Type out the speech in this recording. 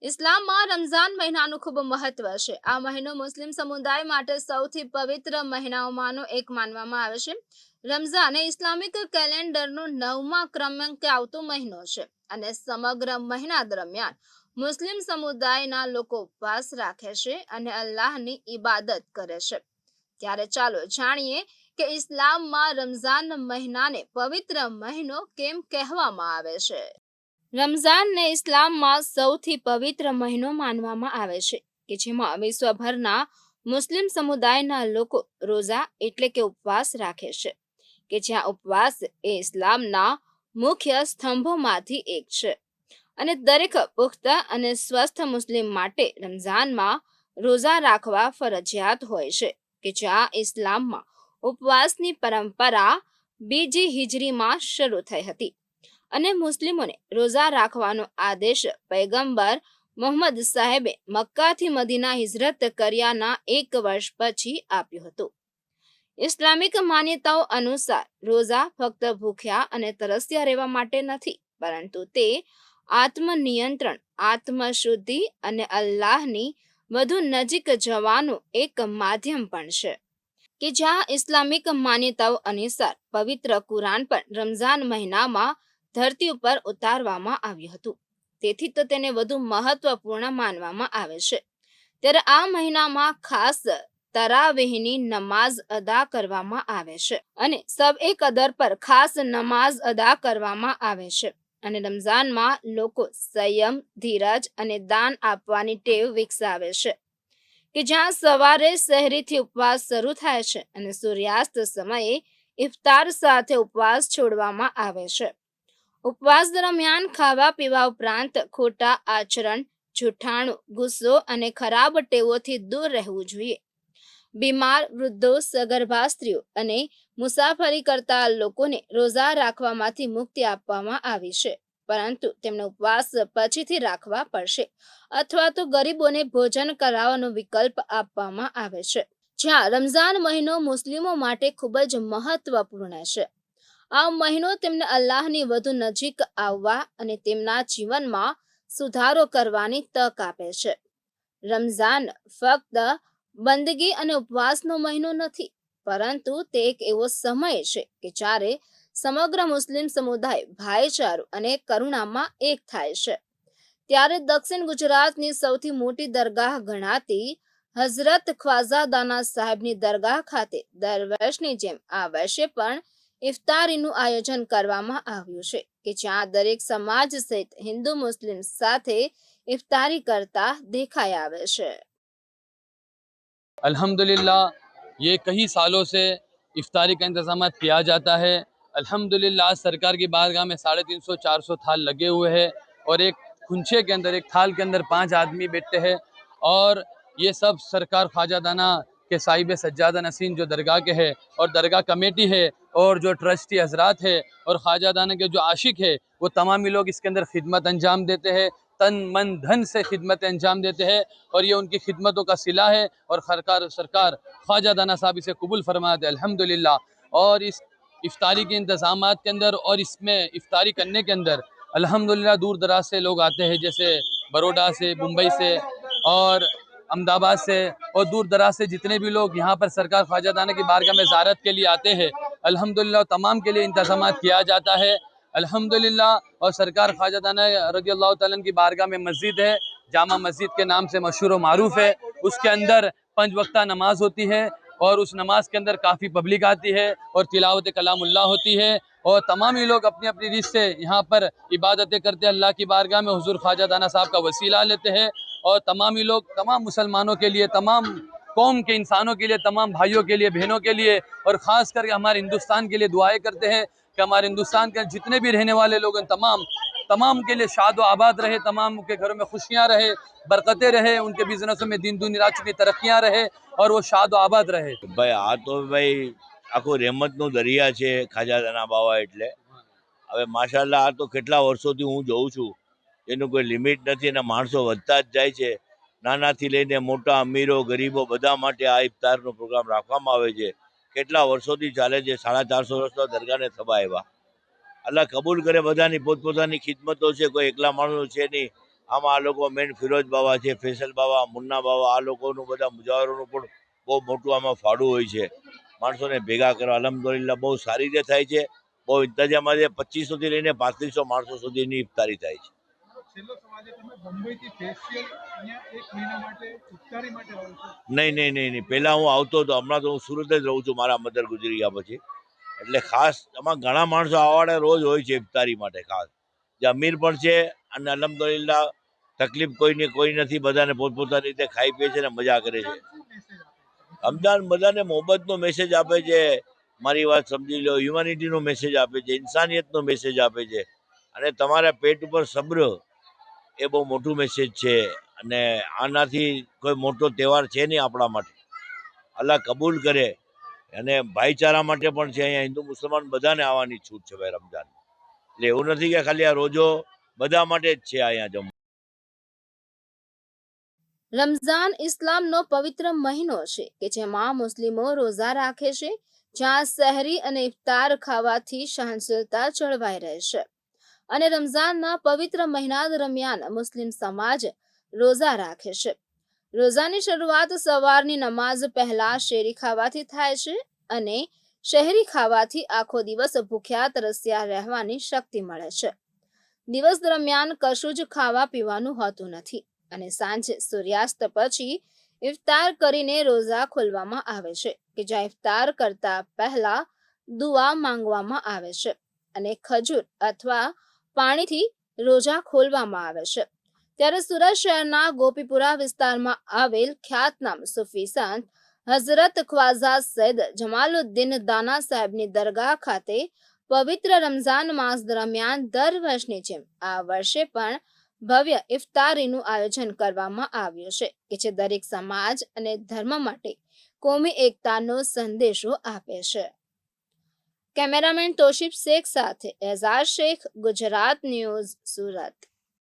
ઇસ્લામમાં રમઝાન મહિનાનું ખૂબ મહત્વ છે. આ મહિનો મુસ્લિમ સમુદાય માટે સૌથી પવિત્ર મહિનાઓમાંનો એક માનવામાં આવે છે. રમઝાન એ ઇસ્લામિક કેલેન્ડરનો 9મા ક્રમાંકે આવતો મહિનો છે અને સમગ્ર મહિના દરમિયાન મુસ્લિમ સમુદાયના લોકો ઉપવાસ રાખે છે અને અલ્લાહની ઇબાદત કરે છે. ત્યારે ચાલો જાણીએ કે ઇસ્લામમાં રમઝાન મહિનાને પવિત્ર મહિનો કેમ કહેવામાં આવે છે. રમઝાનને ઇસ્લામમાં સૌથી પવિત્ર મહિનો માનવામાં આવે છે કે જેમાં વિશ્વભરના મુસ્લિમ સમુદાયના લોકો રોઝા એટલે કે ઉપવાસ રાખે છે કે જ્યાં ઉપવાસ એ ઇસ્લામના મુખ્ય સ્તંભોમાંથી એક છે અને દરેક પુખ્ત અને સ્વસ્થ મુસ્લિમ માટે રમઝાનમાં રોઝા રાખવા ફરજિયાત હોય છે કે જ્યાં ઇસ્લામમાં ઉપવાસની પરંપરા બીજી હિજરીમાં શરૂ થઈ હતી અને મુસ્લિમોને રોઝા રાખવાનો આદેશ પૈગંબર મુહમ્મદ સાહેબે મક્કાથી મદીના હિજરત કર્યાના 1 વર્ષ પછી આપ્યું હતું. ઇસ્લામિક માન્યતાઓ અનુસાર રોઝા ફક્ત ભૂખ્યા અને તરસ્યા રહેવા માટે નથી, પરંતુ તે આત્મનિયંત્રણ, આત્મશુદ્ધિ અને અલ્લાહની વધુ નજીક જવાનું એક માધ્યમ પણ છે કે જ્યાં ઇસ્લામિક માન્યતાઓ અનુસાર પવિત્ર કુરાન પણ રમઝાન મહિનામાં ધરતી ઉપર ઉતારવામાં આવ્યું હતું. તેથી તો તેને વધુ મહત્વપૂર્ણ માનવામાં આવે છે. ત્યારે આ મહિનામાં ખાસ તરાવીહની નમાઝ અદા કરવામાં આવે છે અને સબ-એ કદર પર ખાસ નમાઝ અદા કરવામાં આવે છે અને રમઝાનમાં લોકો સંયમ, ધીરજ અને દાન આપવાની ટેવ વિકસાવે છે કે જ્યાં સવારે સહેરીથી ઉપવાસ શરૂ થાય છે અને સૂર્યાસ્ત સમયે ઇફતાર સાથે ઉપવાસ છોડવામાં આવે છે. ઉપવાસ દરમિયાન ખાવા પીવા ઉપરાંત ખોટા આચરણ, જૂઠાણું, ગુસ્સો અને ખરાબ ટેવોથી દૂર રહેવું જોઈએ. બીમાર, વૃદ્ધો, સગર્ભા સ્ત્રીઓ અને મુસાફરી કરતા લોકોને રોઝા રાખવામાંથી મુક્તિ આપવામાં આવી છે, પરંતુ તેમને ઉપવાસ પછીથી રાખવા પડશે અથવા તો ગરીબોને ભોજન કરાવવાનો વિકલ્પ આપવામાં આવે છે. જ્યાં રમઝાન મહિનો મુસ્લિમો માટે ખૂબ જ મહત્વપૂર્ણ છે. આ મહિનો તેમને અલ્લાહની વધુ નજીક આવવા અને તેમના જીવનમાં સુધારો કરવાની તક આપે છે. રમઝાન ફક્ત બંદગી અને ઉપવાસનો મહિનો નથી, પરંતુ તે એક એવો સમય છે કે જ્યારે સમગ્ર મુસ્લિમ સમુદાય ભાઈચારો અને કરુણામાં એક થાય છે. ત્યારે દક્ષિણ ગુજરાતની સૌથી મોટી દરગાહ ગણાતી હઝરત ખ્વાજા દાના સાહેબની દરગાહ ખાતે દર વર્ષની જેમ આ વર્ષે પણ ઇફતારીનું આયોજન કરવામાં આવ્યું છે કે જ્યાં દરેક સમાજ સહિત હિન્દુ મુસ્લિમ સાથે ઇફતારી કરતા દેખાઈ આવે છે. अल्हम्दुलिल्लाह ये कई सालों से इफ्तारी का इंतज़ाम किया जाता है। अल्हम्दुलिल्लाह सरकार की बारगाह में 350-400 थाल लगे हुए हैं और एक खुंचे के अंदर, एक थाल के अंदर 5 आदमी बैठते हैं और ये सब सरकार ख्वाजा दाना के साहिब सज्जादा नसीन जो दरगाह के है और दरगाह कमेटी है और जो ट्रस्टी हजरात है और ख्वाजा दाना के जो आशिक है वो तमाम लोग इसके अंदर खिदमत अंजाम देते हैं, तन मन धन से खिदमत अंजाम देते हैं और ये उनकी खिदमतों का सिला है और सरकार ख्वाजा दाना साहब इसे कबूल फरमाते हैं अल्हम्दुलिल्लाह। और इस इफ्तारी के इंतज़ामात के अंदर और इसमें इफ्तारी करने के अंदर अल्हम्दुलिल्लाह दूर दराज से लोग आते हैं, जैसे बड़ौदा से, मुंबई से और अहमदाबाद से और दूर दराज से जितने भी लोग यहाँ पर सरकार ख्वाजा दाना की बारगाह में ज़ियारत के लिए आते हैं, अल्हम्दुलिल्लाह तमाम के लिए इंतज़ामात किया जाता है अल्हम्दुलिल्लाह। और सरकार ख्वाजा दाना रज़ी अल्लाह तआला की बारगाह में मस्जिद है, जामा मस्जिद के नाम से मशहूर व मारूफ है। उसके अंदर 5 वक्ता नमाज होती है और उस नमाज के अंदर काफ़ी पब्लिक आती है और तिलावत कलामुल्लाह होती है और तमाम ही लोग अपनी अपनी रीत से यहाँ पर इबादतें करते हैं। अल्लाह की बारगाह में हुजूर ख्वाजा दाना साहब का वसीला लेते हैं और तमाम ही लोग तमाम मुसलमानों के लिए, तमाम कौम के इंसानों के लिए, तमाम भाइयों के लिए, बहनों के लिए और ख़ास करके हमारे हिंदुस्तान के लिए दुआएं करते हैं कि हमारे हिंदुस्तान के जितने भी रहने वाले लोग हैं तमाम के लिए शाद व आबाद रहे, तमाम के घरों में खुशियाँ रहे, बरकतें रहे, उनके बिजनेसों में दिन दुनिया चुकी तरक्कियाँ रहे और वो शाद व आबाद रहे। भाई आ तो भाई आखो રહેમતનો દરિયા છે ખાજા દાના બાવા એટલે હવે માશાલ્લાહ આ તો કેટલા વર્ષોથી હું જોઉં છું એનું કોઈ લિમિટ નથી અને માણસો વધતા જ જાય છે. નાનાથી લઈને મોટા અમીરો ગરીબો બધા માટે આ ઇફતારનો પ્રોગ્રામ રાખવામાં આવે છે. કેટલા વર્ષોથી ચાલે છે, 450 વર્ષનો દરગાહને થવા આવ્યા. અલ્લાહ કબૂલ કરે, બધાની પોતપોતાની ખિદમતો છે, કોઈ એકલા માણસનો છે નહીં. આમાં આ લોકો મેન ફિરોજ બાવા છે, ફેસલ બાવા, મુન્ના બાવા, આ લોકોનું બધા મુજાવરોનું પણ બહુ મોટું આમાં ફાળું હોય છે. માણસોને ભેગા કરવા અલ્હમ્દુલિલ્લાહ બહુ સારી રીતે થાય છે. બહુ ઇંતજામાં છે. 2500 થી લઈને 3500 માણસો સુધીની ઇફતારી થાય છે. છેલ્લો સવાલ છે, તમે મુંબઈથી સ્પેશિયલ અહીંયા 1 મહિના માટે ઇફતારી માટે આવો છો? નહીં. પહેલાં હું આવતો હતો. હમણાં તો હું સુરત જ રહું છું. મારા મધર ગુજરી ગયા પછી. એટલે ખાસ આમાં ઘણા માણસો આવાડે રોજ હોય છે ઇફતારી માટે ખાસ. જે અમીર પણ છે અને અલ્હમ્દુલિલ્લાહ તકલીફ કોઈ નથી. બધાને પોતપોતાની રીતે ખાઈ પીએ છે ને મજા કરે છે. શું મેસેજ આપે છે? રમજાન બધાને મોહબ્બતનો મેસેજ આપે છે. મારી વાત સમજી લો, હ્યુમેનિટીનો મેસેજ આપે છે, ઇન્સાનિયતનો મેસેજ આપે છે. અને તમારા પેટ ઉપર સબ્ર, એ બહુ મોટું મેસેજ છે. અને આનાથી કોઈ મોટો તહેવાર છે નહીં આપણા માટે. અલ્લાહ કબૂલ કરે. અને ભાઈચારા માટે પણ છે. અહીંયા હિન્દુ મુસલમાન બધાને આવવાની છૂટ છે ભાઈ રમજાન. એટલે એવું નથી કે ખાલી આ રોજો બધા માટે જ છે અહીંયા જમવું. રમઝાન ઇસ્લામનો પવિત્ર મહિનો છે કે જેમાં મુસ્લિમો રોઝા રાખે છે, જ્યાં સહેરી અને ઇફતાર ખાવાથી સહનશીલતા જળવાઈ રહે છે. અને રમઝાનના પવિત્ર મહિના દરમિયાન મુસ્લિમ સમાજ રોઝા રાખે છે. રોઝાની શરૂઆત સવારની નમાઝ પહેલા શેરી ખાવાથી થાય છે અને શહેરી ખાવાથી આખો દિવસ ભૂખ્યા તરસ્યા રહેવાની શક્તિ મળે છે. દિવસ દરમિયાન કશું જ ખાવા પીવાનું હોતું નથી અને સાંજે સૂર્યાસ્ત પછી ઇફતાર કરીને રોઝા ખોલવામાં આવે છે કે જ્યાં ઇફતાર કરતા પહેલા દુઆ માંગવામાં આવે છે અને ખજૂર અથવા પાણીથી રોઝા ખોલવામાં આવે છે. ત્યારે સુરત શહેરના ગોપીપુરા વિસ્તારમાં આવેલ ખ્યાતનામ સૂફી સંત હઝરત ખ્વાઝા સૈયદ જમાલુદ્દીન દાના સાહેબની દરગાહ ખાતે પવિત્ર રમઝાન માસ દરમિયાન દર વર્ષની જેમ આ વર્ષે પણ ભવ્ય ઇફતારીનું આયોજન કરવામાં આવ્યું છે કે જે દરેક સમાજ અને ધર્મ માટે કોમી એકતાનો સંદેશો આપે છે. કેમેરામેન તોશિફ શેખ સાથે એઝાર શેખ, ગુજરાત ન્યૂઝ, સુરત.